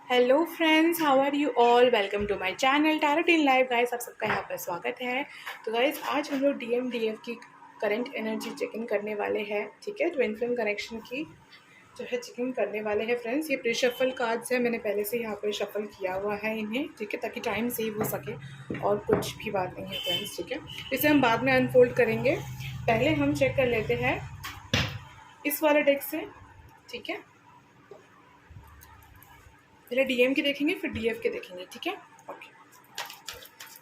Hello friends, how are you all. Welcome to my channel tarot in life. Guys, आप सबका यहाँ पर स्वागत है। तो गाइस, आज हम लोग डीएफ की करंट एनर्जी चेक इन करने वाले हैं। ठीक है, ट्विन फ्लेम कनेक्शन की जो है चेक इन करने वाले हैं फ्रेंड्स। ये प्री शफल कार्ड्स है, मैंने पहले से यहाँ पर शफल किया हुआ है इन्हें। ठीक है, ताकि टाइम सेव हो सके और कुछ भी बात नहीं है फ्रेंड्स। ठीक है, इसे हम बाद में अनफोल्ड करेंगे। पहले हम चेक कर लेते हैं इस वाले डेक से। ठीक है, पहले डीएम के देखेंगे फिर डीएफ के देखेंगे। ठीक है, ओके।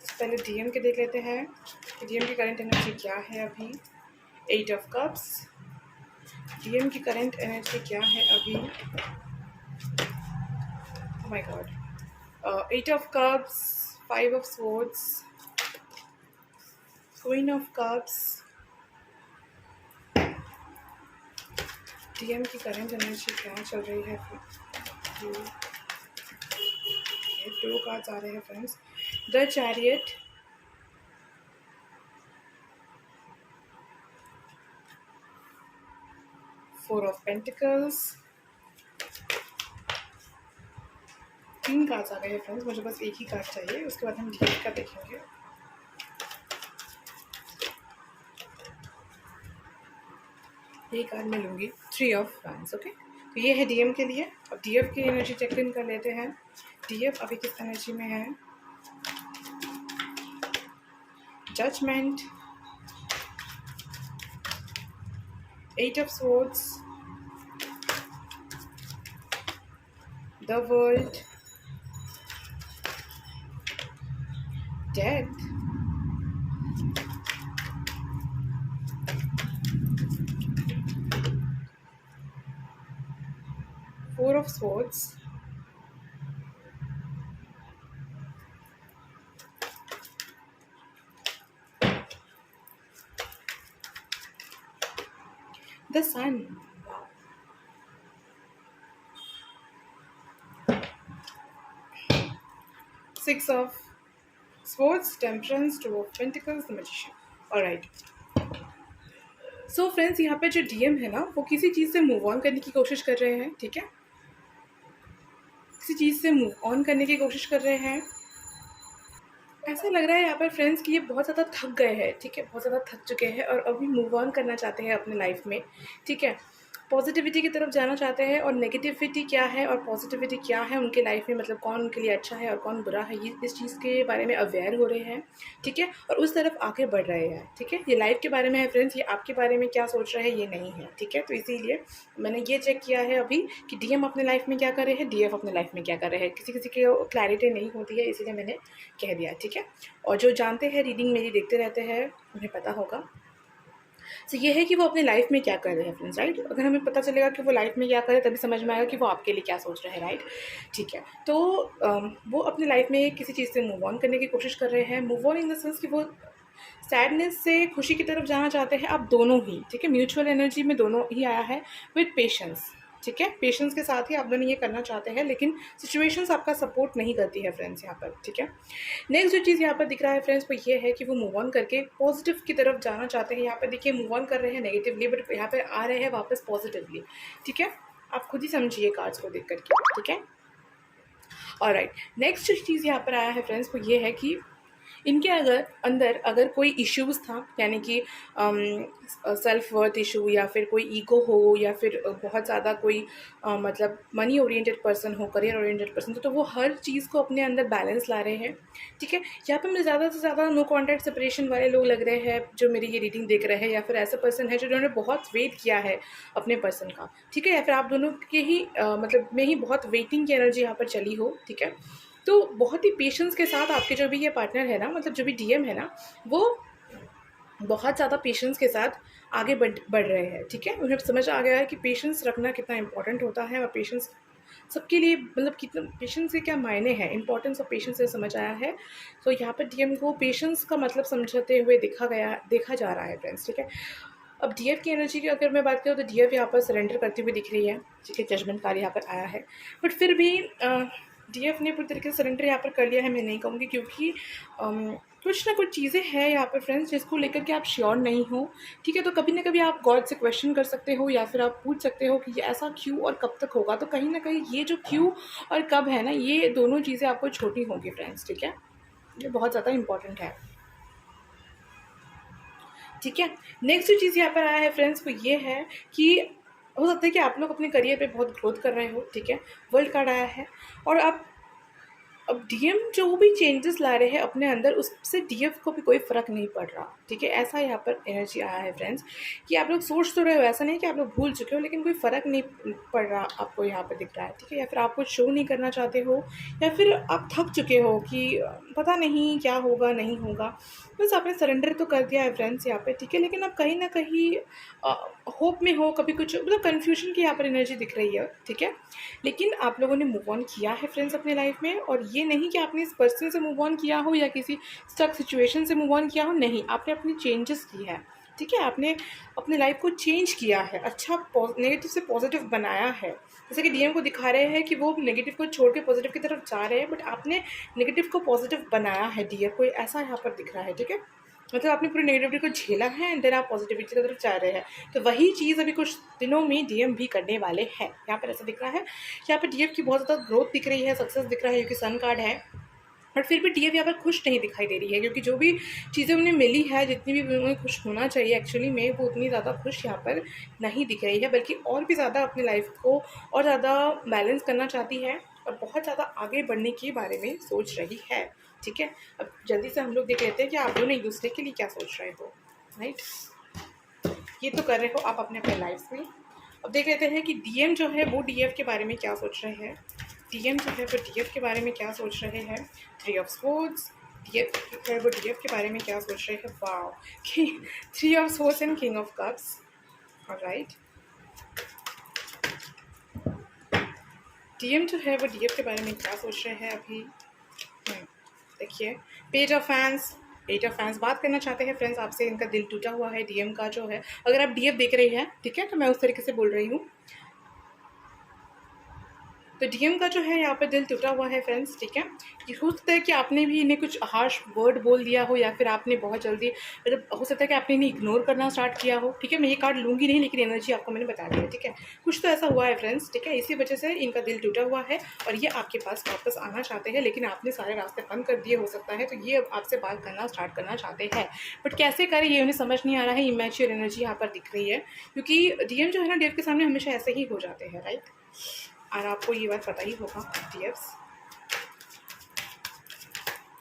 पहले डीएम के देख लेते हैं कि डीएम की करंट एनर्जी क्या है अभी। 8 ऑफ कप्स। डीएम की करंट एनर्जी क्या है अभी। Oh my God. 8 of cups, 5 of swords, queen of cups. DM की करंट एनर्जी क्या चल रही है। दो कार्ड्स आ रहे हैं friends. The chariot, 4 of pentacles. 3 cards आ गए हैं फ्रेंड्स, मुझे बस एक ही कार्ड चाहिए, उसके बाद हम डीएफ का देखेंगे। ये कार्ड मैं लूँगी 3 ऑफ वैंड्स। ओके, तो ये है डीएम के लिए। अब डीएफ की एनर्जी चेक इन कर लेते हैं। डीएफ अभी किस एनर्जी में है। Judgement, 8 of swords, the world, death, 4 of swords, the sun, 6 of swords, temperance, 2 of pentacles, the magician. Alright, so friends, यहाँ पे जो डीएम है ना, वो किसी चीज़ से मूव ऑन करने की कोशिश कर रहे हैं। ठीक है, किसी चीज़ से मूव ऑन करने की कोशिश कर रहे हैं। ऐसा लग रहा है यहाँ पर फ्रेंड्स कि ये बहुत ज़्यादा थक गए हैं। ठीक है, बहुत ज़्यादा थक चुके हैं और अभी मूव ऑन करना चाहते हैं अपने लाइफ में। ठीक है, पॉजिटिविटी की तरफ जाना चाहते हैं और नेगेटिविटी क्या है और पॉजिटिविटी क्या है उनके लाइफ में, मतलब कौन उनके लिए अच्छा है और कौन बुरा है, ये इस चीज़ के बारे में अवेयर हो रहे हैं। ठीक है, और उस तरफ आगे बढ़ रहे हैं। ठीक है, ये लाइफ के बारे में है फ्रेंड्स, ये आपके बारे में क्या सोच रहे हैं ये नहीं है। ठीक है, तो इसीलिए मैंने ये चेक किया है अभी कि डीएम अपने लाइफ में क्या कर रहे हैं, डीएफ अपने लाइफ में क्या कर रहे हैं। किसी किसी की क्लैरिटी नहीं होती है, इसीलिए मैंने कह दिया। ठीक है, और जो जानते हैं, रीडिंग मेरी देखते रहते हैं, उन्हें पता होगा। तो ये है कि वो अपने लाइफ में क्या कर रहे हैं फ्रेंड्स। राइट, अगर हमें पता चलेगा कि वो लाइफ में क्या कर रहे हैं तभी समझ में आएगा कि वो आपके लिए क्या सोच रहे हैं। राइट, ठीक है। तो वो अपने लाइफ में किसी चीज़ से मूव ऑन करने की कोशिश कर रहे हैं। Move on in the sense कि वो सैडनेस से खुशी की तरफ जाना चाहते हैं। आप दोनों ही, ठीक है, म्यूचुअल एनर्जी में दोनों ही आया है विद पेशेंस। ठीक है, पेशेंस के साथ ही आप दोनों ये करना चाहते हैं, लेकिन सिचुएशंस आपका सपोर्ट नहीं करती है फ्रेंड्स यहाँ पर। ठीक है, नेक्स्ट जो चीज़ यहाँ पर दिख रहा है फ्रेंड्स वो ये है कि वो मूव ऑन करके पॉजिटिव की तरफ जाना चाहते हैं। यहाँ पर देखिए, मूव ऑन कर रहे हैं नेगेटिवली, बट यहाँ पर आ रहे हैं वापस पॉजिटिवली। ठीक है, आप खुद ही समझिए कार्ड्स को देख करके। ठीक है, ऑलराइट, नेक्स्ट जो चीज़ यहाँ पर आया है फ्रेंड्स वो ये है कि इनके अंदर अगर कोई इश्यूज़ था, यानी कि सेल्फ वर्थ इशू या फिर कोई ईगो हो या फिर बहुत ज़्यादा कोई मतलब मनी ओरिएंटेड पर्सन हो, करियर ओरिएंटेड पर्सन, तो वो हर चीज़ को अपने अंदर बैलेंस ला रहे हैं। ठीक है, यहाँ पे मुझे ज़्यादा से ज़्यादा नो कॉन्टैक्ट सेपरेशन वाले लोग लग रहे हैं जो मेरी ये रीडिंग देख रहे हैं, या फिर ऐसा पर्सन है जिन्होंने बहुत वेट किया है अपने पर्सन का। ठीक है, या फिर आप दोनों के ही मतलब में ही बहुत वेटिंग की एनर्जी यहाँ पर चली हो। ठीक है, तो बहुत ही पेशेंस के साथ आपके जो भी ये पार्टनर है ना, मतलब जो भी डीएम है ना, वो बहुत ज़्यादा पेशेंस के साथ आगे बढ़ रहे हैं। ठीक है, उन्हें समझ आ गया है कि पेशेंस रखना कितना इंपॉर्टेंट होता है और पेशेंस सबके लिए, मतलब कितना पेशेंस के क्या मायने हैं, इंपॉर्टेंस ऑफ पेशेंस से समझ आया है। तो यहाँ पर डीएम को पेशेंस का मतलब समझते हुए देखा जा रहा है फ्रेंड्स। ठीक है, अब डीएफ की एनर्जी की अगर मैं बात करूँ तो डीएफ यहाँ पर सरेंडर करती हुई दिख रही है। ठीक है, जजमेंट कार्ड यहाँ पर आया है, बट फिर भी डीएफ ने पूरी तरीके से सरेंडर यहाँ पर कर लिया है मैं नहीं कहूँगी, क्योंकि कुछ ना कुछ चीज़ें हैं यहाँ पे फ्रेंड्स जिसको लेकर के आप श्योर नहीं हो, ठीक है। तो कभी ना कभी आप गॉड से क्वेश्चन कर सकते हो या फिर आप पूछ सकते हो कि ये ऐसा क्यों और कब तक होगा। तो कहीं ना कहीं ये जो क्यों और कब है ना, ये दोनों चीज़ें आपको छोटी होंगी फ्रेंड्स, ठीक है। ये बहुत ज़्यादा इंपॉर्टेंट है, ठीक है। नेक्स्ट जो चीज़ यहाँ पर आया है फ्रेंड्स, वो ये है कि हो सकता है कि आप लोग अपने करियर पे बहुत ग्रोथ कर रहे हो, ठीक है। वर्ल्ड कार्ड आया है और आप अब डीएम जो भी चेंजेस ला रहे हैं अपने अंदर, उससे डीएफ को भी कोई फ़र्क नहीं पड़ रहा, ठीक है। ऐसा यहाँ पर एनर्जी आया है फ्रेंड्स कि आप लोग सोच तो रहे हो, ऐसा नहीं कि आप लोग भूल चुके हो, लेकिन कोई फ़र्क नहीं पड़ रहा आपको यहाँ पर दिख रहा है, ठीक है। या फिर आप कुछ शो नहीं करना चाहते हो, या फिर आप थक चुके हो कि पता नहीं क्या होगा नहीं होगा, बस आपने सरेंडर तो कर दिया है फ्रेंड्स यहाँ पे, ठीक है। लेकिन आप कहीं ना कहीं होप में हो, कभी कुछ मतलब कन्फ्यूजन की यहाँ पर एनर्जी दिख रही है, ठीक है। लेकिन आप लोगों ने मूव ऑन किया है फ्रेंड्स अपने लाइफ में, और ये नहीं कि आपने इस पर्सन से मूव ऑन किया हो या किसी स्टक सिचुएशन से मूव ऑन किया हो, नहीं, आपने अपनी चेंजेस की है, ठीक है। आपने अपने लाइफ को चेंज किया है, अच्छा नेगेटिव से पॉजिटिव बनाया है। जैसे कि डीएम को दिखा रहे हैं कि वो नेगेटिव को छोड़ के पॉजिटिव की तरफ जा रहे हैं, बट आपने नेगेटिव को पॉजिटिव बनाया है डियर को, ऐसा यहाँ पर दिख रहा है, ठीक है। मतलब आपने पूरी नेगेटिविटी को झेला है एंड देन आप पॉजिटिविटी की तरफ जा रहे हैं। तो वही चीज़ अभी कुछ दिनों में डीएम भी करने वाले हैं, यहाँ पर ऐसा दिख रहा है। यहाँ पर डीएम की बहुत ज़्यादा ग्रोथ दिख रही है, सक्सेस दिख रहा है, क्योंकि सन कार्ड है। बट फिर भी डीएफ यहाँ पर खुश नहीं दिखाई दे रही है, क्योंकि जो भी चीज़ें उन्हें मिली है, जितनी भी उन्हें खुश होना चाहिए एक्चुअली में, वो उतनी ज़्यादा खुश यहाँ पर नहीं दिख रही है, बल्कि और भी ज़्यादा अपनी लाइफ को और ज़्यादा बैलेंस करना चाहती है और बहुत ज़्यादा आगे बढ़ने के बारे में सोच रही है, ठीक है। अब जल्दी से हम लोग देख लेते हैं कि आप दोनों एक दूसरे के लिए क्या सोच रहे हो, राइट। ये तो कर रहे हो आप अपने अपने लाइफ में। अब देख लेते हैं कि डीएम जो है वो डीएफ के बारे में क्या सोच रहे हैं। डीएम जो है वो डीएफ के बारे में क्या सोच रहे हैं। 3 ऑफ स्वॉर्ड्स, डीएफ जो है वो डीएफ के बारे में क्या सोच रहे हैं। Wow, 3 of swords and king of cups, alright. DM जो है वो डीएफ के बारे में क्या सोच रहे हैं अभी। देखिए, page of fans, 8 of fans बात करना चाहते हैं फ्रेंड्स आपसे, इनका दिल टूटा हुआ है डीएम का जो है। अगर आप डीएफ देख रही हैं, ठीक है, तो मैं उस तरीके से बोल रही हूँ। तो डीएम का जो है यहाँ पे दिल टूटा हुआ है फ्रेंड्स, ठीक है। ये हो सकता है कि आपने भी इन्हें कुछ हार्श वर्ड बोल दिया हो, या फिर आपने बहुत जल्दी, मतलब हो सकता है कि आपने इन्हें इग्नोर करना स्टार्ट किया हो, ठीक है। मैं ये कार्ड लूँगी नहीं, लेकिन एनर्जी आपको मैंने बता दी है, ठीक है। कुछ तो ऐसा हुआ है फ्रेंड्स, ठीक है, इसी वजह से इनका दिल टूटा हुआ है और ये आपके पास वापस आना चाहते हैं, लेकिन आपने सारे रास्ते बंद कर दिए हो सकता है, तो ये अब आपसे बात करना स्टार्ट करना चाहते हैं, बट कैसे करें ये उन्हें समझ नहीं आ रहा है। इमेच्योर एनर्जी यहाँ पर दिख रही है, क्योंकि डीएम जो है ना, डीएफ के सामने हमेशा ऐसे ही हो जाते हैं, राइट। और आपको ये बात पता ही होगा डीएफ्स।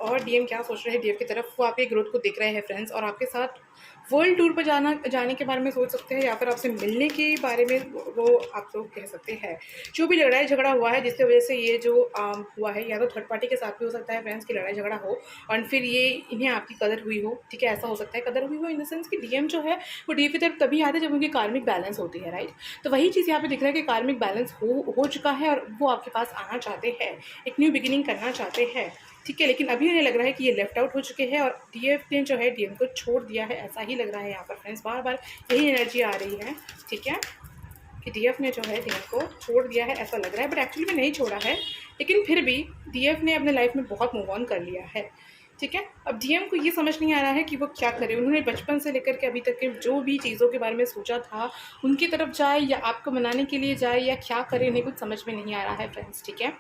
और डीएम क्या सोच रहे हैं डीएफ की तरफ, वो आपके ग्रोथ को देख रहे हैं फ्रेंड्स, और आपके साथ वर्ल्ड टूर पर जाने के बारे में सोच सकते हैं, या फिर आपसे मिलने के बारे में वो आप लोग कह सकते हैं। जो भी लड़ाई झगड़ा हुआ है जिसकी वजह से ये जो हुआ है, या तो थर्ड पार्टी के साथ भी हो सकता है फ्रेंड्स की लड़ाई झगड़ा हो, और फिर ये इन्हें आपकी कदर हुई हो, ठीक है। ऐसा हो सकता है कदर हुई हो इन द सेंस कि डीएम जो है वो डीएफ की तरफ तभी आते हैं जब उनकी कार्मिक बैलेंस होती है, राइट। तो वही चीज़ यहाँ पे दिख रहा है कि कार्मिक बैलेंस हो चुका है और वो आपके पास आना चाहते हैं, एक न्यू बिगिनिंग करना चाहते हैं, ठीक है। लेकिन अभी उन्हें लग रहा है कि ये लेफ्ट आउट हो चुके हैं और डीएफ ने जो है डीएम को छोड़ दिया है, ऐसा ही लग रहा है यहाँ पर फ्रेंड्स। बार बार यही एनर्जी आ रही है, ठीक है, कि डीएफ ने जो है डीएम को छोड़ दिया है, ऐसा लग रहा है, बट एक्चुअली में नहीं छोड़ा है। लेकिन फिर भी डीएफ ने अपने लाइफ में बहुत मूव ऑन कर लिया है, ठीक है। अब डीएम को ये समझ नहीं आ रहा है कि वो क्या करे। उन्होंने बचपन से लेकर के अभी तक के जो भी चीज़ों के बारे में सोचा था, उनकी तरफ जाए या आपको मनाने के लिए जाए या क्या करे, उन्हें कुछ समझ में नहीं आ रहा है फ्रेंड्स, ठीक है।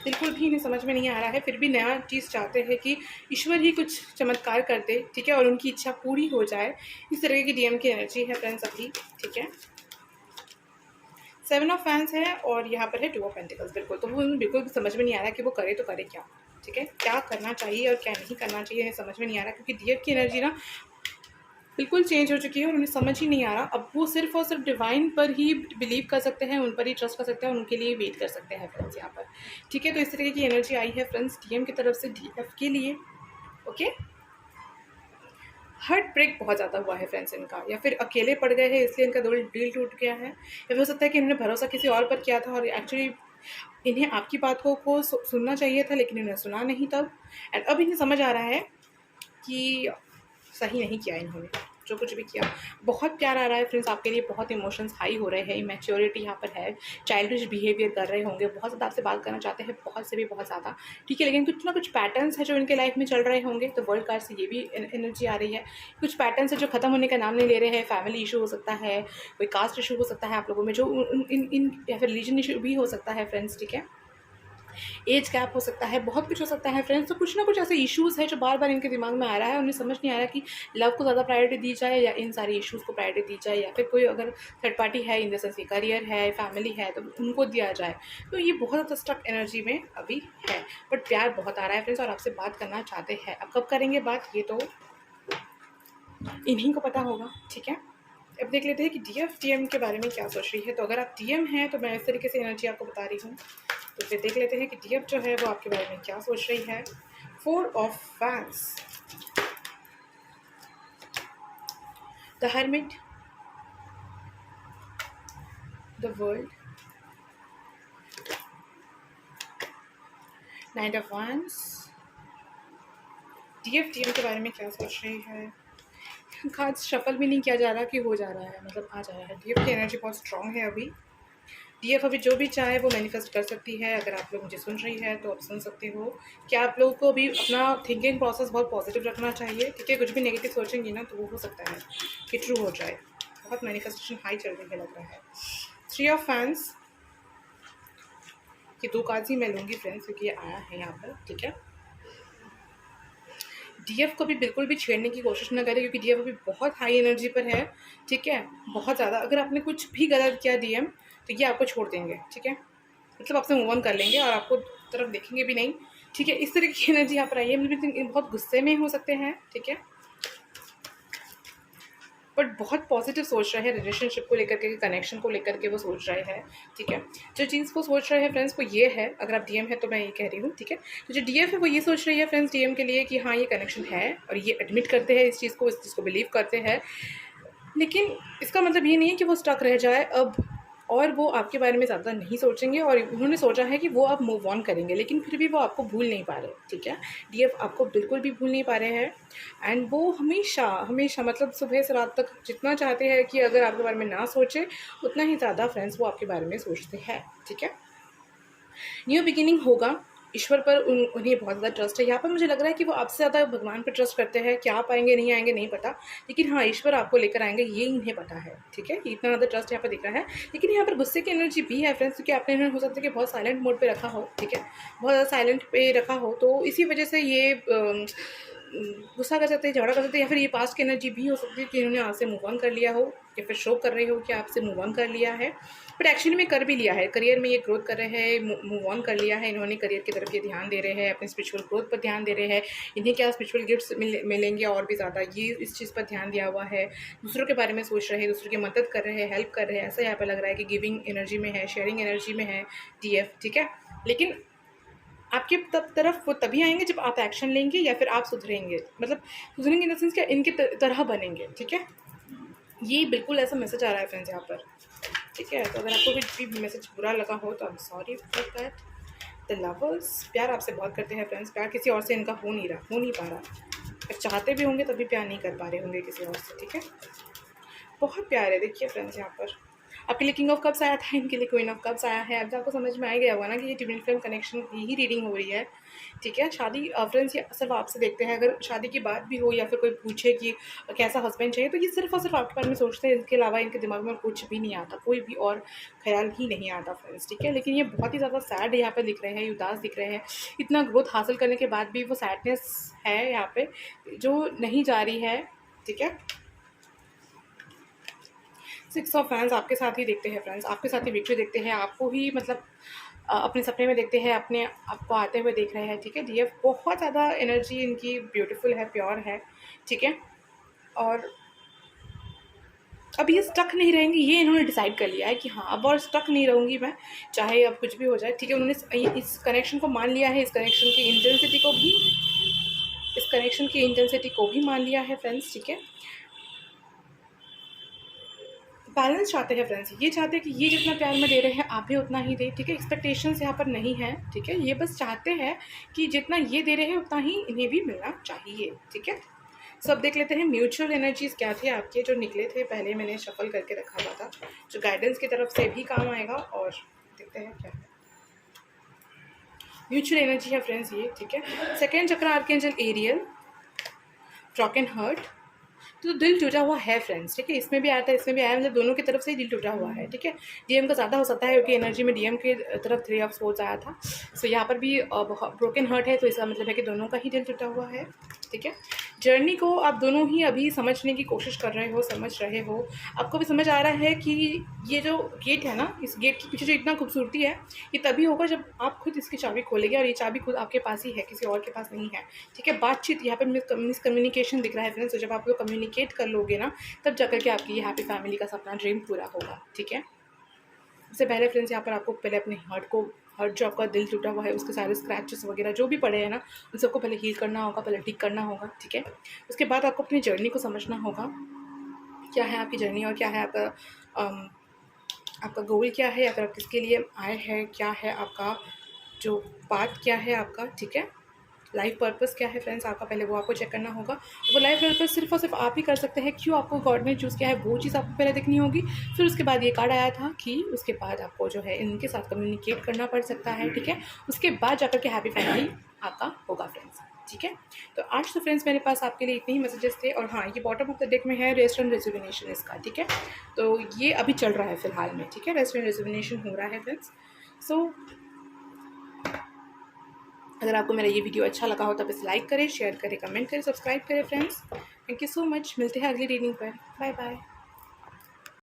बिल्कुल भी इन्हें समझ में नहीं आ रहा है, फिर भी नया चीज़ चाहते हैं कि ईश्वर ही कुछ चमत्कार कर दे, ठीक है, और उनकी इच्छा पूरी हो जाए। इस तरह की डीएम की एनर्जी है फ्रेंड्स अभी, ठीक है। 7 ऑफ फैंस है और यहाँ पर है 2 ऑफ पेंटिकल्स। बिल्कुल, तो वो बिल्कुल भी समझ में नहीं आ रहा है कि वो करे तो करे क्या, ठीक है, क्या करना चाहिए और क्या नहीं करना चाहिए, समझ में नहीं आ रहा, क्योंकि डीएफ की एनर्जी ना बिल्कुल चेंज हो चुकी है और उन्हें समझ ही नहीं आ रहा। अब वो सिर्फ और सिर्फ डिवाइन पर ही बिलीव कर सकते हैं, उन पर ही ट्रस्ट कर सकते हैं, उनके लिए वेट कर सकते हैं फ्रेंड्स यहाँ पर, ठीक है। तो इस तरीके की एनर्जी आई है फ्रेंड्स डीएम की तरफ से डीएफ के लिए, ओके। हार्ट ब्रेक बहुत ज़्यादा हुआ है फ्रेंड्स इनका, या फिर अकेले पड़ गए हैं इसलिए इनका दिल टूट गया है, या फिर हो सकता है कि इन्होंने भरोसा किसी और पर किया था और एक्चुअली इन्हें आपकी बातों को सुनना चाहिए था, लेकिन इन्होंने सुना नहीं तब, एंड अब इन्हें समझ आ रहा है कि सही नहीं किया इन्होंने, जो कुछ भी किया, बहुत प्यार आ रहा है फ्रेंड्स आपके लिए, बहुत इमोशंस हाई हो रहे हैं, इमेच्योरिटी यहाँ पर है, चाइल्डिश बिहेवियर कर रहे होंगे, बहुत ज़्यादा आपसे बात करना चाहते हैं, बहुत से भी बहुत ज़्यादा, ठीक है। लेकिन कुछ ना कुछ पैटर्न्स है जो इनके लाइफ में चल रहे होंगे, तो वर्ल्ड कार्ड से ये भी एनर्जी आ रही है। कुछ पैटर्न्स है जो ख़त्म होने का नाम नहीं ले रहे हैं, फैमिली इशू हो सकता है, कोई कास्ट इशू हो सकता है आप लोगों में, जो इन या फिर रिलीजन इशू भी हो सकता है फ्रेंड्स, ठीक है। एज गैप हो सकता है, बहुत कुछ हो सकता है फ्रेंड्स। तो कुछ ना कुछ ऐसे इश्यूज़ है जो बार बार इनके दिमाग में आ रहा है, उन्हें समझ नहीं आ रहा कि लव को ज़्यादा प्रायोरिटी दी जाए या इन सारी इश्यूज़ को प्रायोरिटी दी जाए, या फिर कोई अगर थर्ड पार्टी है इन द सेंस कि करियर है, फैमिली है, तो उनको दिया जाए। तो ये बहुत ज़्यादा स्टक एनर्जी में अभी है, बट प्यार बहुत आ रहा है फ्रेंड्स और आपसे बात करना चाहते हैं। अब कब करेंगे बात, ये तो इन्हीं को पता होगा, ठीक है। अब देख लेते हैं कि DF DM के बारे में क्या सोच रही है। तो अगर आप DM हैं तो मैं इस तरीके से एनर्जी आपको बता रही हूँ, तो फिर देख लेते हैं कि DF जो है वो आपके बारे में क्या सोच रही है। 4 ऑफ फैंस, the hermit, the world, knight of wands. DF DM के बारे में क्या सोच रही है, खास शफल भी नहीं किया जा रहा कि हो जा रहा है, मतलब आ जा रहा है। DF की एनर्जी बहुत स्ट्रांग है अभी। DF अभी जो भी चाहे वो मैनिफेस्ट कर सकती है। अगर आप लोग मुझे सुन रही है तो आप सुन सकते हो कि आप लोगों को भी अपना थिंकिंग प्रोसेस बहुत पॉजिटिव रखना चाहिए, ठीक है। कुछ भी नेगेटिव सोचेंगी ना तो वो हो सकता है कि ट्रू हो जाए। बहुत मैनिफेस्टेशन हाई चल रही है लग रहा है। 3 ऑफ फैंस की 2 कार्ड्स ही मैं लूँगी फ्रेंड्स, क्योंकि ये आया है यहाँ पर, ठीक है। DF को भी बिल्कुल भी छेड़ने की कोशिश ना करें, क्योंकि DF अभी बहुत हाई एनर्जी पर है, ठीक है, बहुत ज़्यादा। अगर आपने कुछ भी गलत किया DM तो ये आपको छोड़ देंगे, ठीक है, मतलब आपसे मूव ऑन कर लेंगे और आपको तरफ देखेंगे भी नहीं, ठीक है। इस तरह की एनर्जी यहाँ पर आई है। मतलब बहुत गुस्से में हो सकते हैं, ठीक है, बट बहुत पॉजिटिव सोच रहे हैं रिलेशनशिप को लेकर के, कनेक्शन को लेकर के वो सोच रहे हैं, ठीक है। जो चीज़ वो सोच रहे हैं फ्रेंड्स वो ये है, अगर आप DM है तो मैं ये कह रही हूँ, ठीक है। तो जो DF है वो ये सोच रही है फ्रेंड्स DM के लिए कि हाँ ये कनेक्शन है, और ये एडमिट करते हैं इस चीज़ को बिलीव करते हैं, लेकिन इसका मतलब ये नहीं है कि वो स्टक रह जाए अब, और वो आपके बारे में ज़्यादा नहीं सोचेंगे, और उन्होंने सोचा है कि वो आप मूव ऑन करेंगे, लेकिन फिर भी वो आपको भूल नहीं पा रहे, ठीक है। DF आपको बिल्कुल भी भूल नहीं पा रहे हैं, एंड वो हमेशा हमेशा मतलब सुबह से रात तक जितना चाहते हैं कि अगर आपके बारे में ना सोचे उतना ही ज़्यादा फ्रेंड्स वो आपके बारे में सोचते हैं, ठीक है। न्यू बिगिनिंग होगा, ईश्वर पर उन्हें बहुत ज़्यादा ट्रस्ट है। यहाँ पर मुझे लग रहा है कि वो आपसे ज़्यादा भगवान पर ट्रस्ट करते हैं। क्या आप आएंगे नहीं आएंगे नहीं पता, लेकिन हाँ ईश्वर आपको लेकर आएंगे ये इन्हें पता है, ठीक है। इतना ज़्यादा ट्रस्ट यहाँ पर दिख रहा है, लेकिन यहाँ पर गुस्से की एनर्जी भी है फ्रेंड्स, क्योंकि आपने इन्हें हो सकता है कि बहुत साइलेंट मोड पे रखा हो, ठीक है, बहुत ज़्यादा साइलेंट पे रखा हो, तो इसी वजह से ये गुस्सा कर सकते हैं, झगड़ा कर सकते हैं, या फिर ये पास्ट की एनर्जी भी हो सकती है कि इन्होंने आपसे मूव ऑन कर लिया हो, या फिर शो कर रहे हो कि आपसे मूव ऑन कर लिया है, बट एक्चुअली में कर भी लिया है। करियर में ये ग्रोथ कर रहे हैं, मूव ऑन कर लिया है इन्होंने, करियर की तरफ ये ध्यान दे रहे हैं, अपने स्पिरिचुअल ग्रोथ पर ध्यान दे रहे हैं। इन्हें क्या स्पिरिचुअल गिफ्ट्स मिलेंगे और भी ज़्यादा, ये इस चीज़ पर ध्यान दिया हुआ है। दूसरों के बारे में सोच रहे हैं, दूसरों की मदद कर रहे हैं, हेल्प कर रहे हैं, ऐसा यहाँ पर लग रहा है कि गिविंग एनर्जी में है, शेयरिंग एनर्जी में है DF, ठीक है। लेकिन आपके तरफ वो तभी आएंगे जब आप एक्शन लेंगे या फिर आप सुधरेंगे, मतलब सुधरेंगे इन द सेंस क्या इनके तरह बनेंगे, ठीक है। ये बिल्कुल ऐसा मैसेज आ रहा है फ्रेंड्स यहाँ पर, ठीक है। तो अगर आपको कुछ भी मैसेज बुरा लगा हो तो I am sorry for that. The lovers प्यार आपसे बहुत करते हैं फ्रेंड्स, प्यार किसी और से इनका हो नहीं पा रहा। अगर चाहते भी होंगे तभी प्यार नहीं कर पा रहे होंगे किसी और से, ठीक है। बहुत प्यार है, देखिए फ्रेंड्स यहाँ पर आपके लिए किंग ऑफ कप्स आया था, इनके लिए क्वीन ऑफ कप्स आया है। अब तो आपको समझ में आ गया होगा ना कि ये ट्विन फ्लेम कनेक्शन की ही रीडिंग हो रही है, ठीक है। शादी फ्रेंड्स ये सिर्फ आपसे देखते हैं, अगर शादी की बात भी हो या फिर कोई पूछे कि कैसा हस्बैंड चाहिए तो ये सिर्फ और सिर्फ आपके बारे में सोचते हैं, इसके अलावा इनके दिमाग में कुछ भी नहीं आता, कोई भी और ख्याल ही नहीं आता फ्रेंड्स, ठीक है। लेकिन ये बहुत ही ज़्यादा सैड यहाँ पर दिख रहे हैं, उदास दिख रहे हैं। इतना ग्रोथ हासिल करने के बाद भी वो सैडनेस है यहाँ पे जो नहीं जा रही है, ठीक है। 6 ऑफ फैंस आपके साथ ही देखते हैं फ्रेंड्स, आपके साथ ही विक्ट्री देखते हैं, आपको ही मतलब अपने सपने में देखते हैं, अपने आपको आते हुए देख रहे हैं, ठीक है। DF बहुत ज़्यादा एनर्जी इनकी ब्यूटीफुल है, प्योर है, ठीक है। और अब ये स्टक नहीं रहेंगी, ये इन्होंने डिसाइड कर लिया है कि हाँ अब और स्टक नहीं रहूँगी मैं, चाहे अब कुछ भी हो जाए, ठीक है। उन्होंने इस कनेक्शन को मान लिया है, इस कनेक्शन की इंटेंसिटी को भी मान लिया है फ्रेंड्स, ठीक है। बैलेंस चाहते हैं फ्रेंड्स, ये चाहते हैं कि ये जितना प्यार में दे रहे हैं आप भी उतना ही दे, ठीक है। एक्सपेक्टेशंस यहाँ पर नहीं है, ठीक है। ये बस चाहते हैं कि जितना ये दे रहे हैं उतना ही इन्हें भी मिलना चाहिए, ठीक है। सो अब देख लेते हैं म्यूचुअल एनर्जीज़ क्या थे आपके जो निकले थे, पहले मैंने शफल करके रखा हुआ था, जो गाइडेंस की तरफ से भी काम आएगा। और देखते हैं क्या है म्यूचुअल एनर्जी है फ्रेंड्स ये, ठीक है। सेकेंड चक्र आर्कएंजल एरियल, ब्रोकन हर्ट, तो दिल टूटा हुआ है फ्रेंड्स, ठीक है। इसमें भी आया था, इसमें भी आया, मतलब दोनों की तरफ से ही दिल टूटा हुआ है, ठीक है। डीएम का ज़्यादा हो सकता है क्योंकि एनर्जी में डीएम की तरफ 3 ऑफ सोर्स आया था। सो यहाँ पर भी ब्रोकन हर्ट है, तो इसका मतलब है कि दोनों का ही दिल टूटा हुआ है, ठीक है। जर्नी को आप दोनों ही अभी समझने की कोशिश कर रहे हो, समझ रहे हो। आपको भी समझ आ रहा है कि ये जो गेट है ना, इस गेट के पीछे जो इतना खूबसूरती है, ये तभी होगा जब आप खुद इसकी चाबी खोलेंगे, और ये चाबी खुद आपके पास ही है, किसी और के पास नहीं है, ठीक है। बातचीत यहाँ पर मिसकम्युनिकेशन दिख रहा है फ्रेंड्स, तो जब आप लोग कम्युनिकेट कर लोगे ना, तब जाकर के आपकी ये हैप्पी फैमिली का सपना, ड्रीम पूरा होगा, ठीक है। उससे पहले फ्रेंड्स यहाँ पर आपको पहले अपने हर्ट जो आपका दिल टूटा हुआ है, उसके सारे स्क्रैचेस वगैरह जो भी पड़े हैं ना, उन सबको पहले हील करना होगा, पहले ठीक करना होगा, ठीक है। उसके बाद आपको अपनी जर्नी को समझना होगा, क्या है आपकी जर्नी और क्या है आपका गोल क्या है, अगर आप किसके लिए आए हैं, क्या है आपका जो पाथ क्या है आपका, ठीक है। लाइफ पर्पस क्या है फ्रेंड्स आपका, पहले वो आपको चेक करना होगा। वो लाइफ पर्पस सिर्फ और सिर्फ आप ही कर सकते हैं, क्यों आपको गॉड ने चूज़ किया है वो चीज़ आपको पहले देखनी होगी। फिर उसके बाद ये कार्ड आया था कि उसके बाद आपको जो है इनके साथ कम्युनिकेट करना पड़ सकता है, ठीक है। उसके बाद जाकर के हैप्पी फैमिली आपका होगा फ्रेंड्स, ठीक है। तो आज तो फ्रेंड्स मेरे पास आपके लिए इतने ही मैसेजेस थे। और हाँ, ये बॉटम ऑफ द डेक में है रेस्ट एंड रेजुविनेशन इसका, ठीक है। तो ये अभी चल रहा है फिलहाल में, ठीक है, रेस्ट एंड रेजुविनेशन हो रहा है फ्रेंड्स। सो अगर आपको मेरा ये वीडियो अच्छा लगा हो तो बस लाइक करें, शेयर करें, कमेंट करें, सब्सक्राइब करें friends. Thank you so much. मिलते हैं अगली रीडिंग पर। Bye bye.